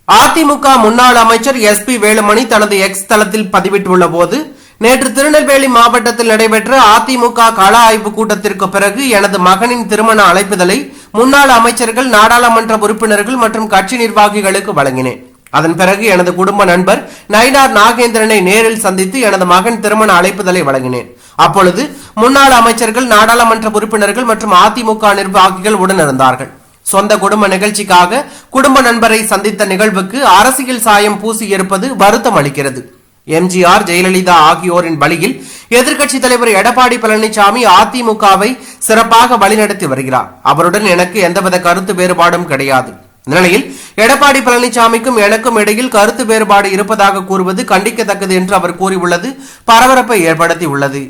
அதிமுக முன்னாள் அமைச்சர் எஸ்பி வேலுமணி தனது எக்ஸ் தளத்தில் பதிவிட்டுள்ள போது, நேற்று திருநெல்வேலி மாவட்டத்தில் நடைபெற்ற அதிமுக கள ஆய்வு கூட்டத்திற்கு பிறகு எனது மகனின் திருமண அழைப்புதலை முன்னாள் அமைச்சர்கள், நாடாளுமன்ற உறுப்பினர்கள் மற்றும் கட்சி நிர்வாகிகளுக்கு வழங்கினேன். அதன் பிறகு எனது குடும்ப நண்பர் நயினார் நாகேந்திரனை நேரில் சந்தித்து எனது மகன் திருமண அழைப்புதலை வழங்கினேன். அப்பொழுது முன்னாள் அமைச்சர்கள், நாடாளுமன்ற உறுப்பினர்கள் மற்றும் அதிமுக நிர்வாகிகள் உடனிருந்தார்கள். சொந்த குடும்ப நிகழ்ச்சிக்காக குடும்ப நண்பரை சந்தித்த நிகழ்வுக்கு அரசியல் சாயம் பூசி இருப்பது வருத்தம் அளிக்கிறது. எம்ஜிஆர், ஜெயலலிதா ஆகியோரின் வழியில் எதிர்க்கட்சி தலைவர் எடப்பாடி பழனிசாமி அதிமுகவை சிறப்பாக வழிநடத்தி வருகிறார். அவருடன் எனக்கு எந்தவித கருத்து வேறுபாடும் கிடையாது. இந்நிலையில் எடப்பாடி பழனிசாமிக்கும் எனக்கும் இடையில் கருத்து வேறுபாடு இருப்பதாக கூறுவது கண்டிக்கத்தக்கது என்று அவர் கூறியுள்ளது பரபரப்பை ஏற்படுத்தியுள்ளது.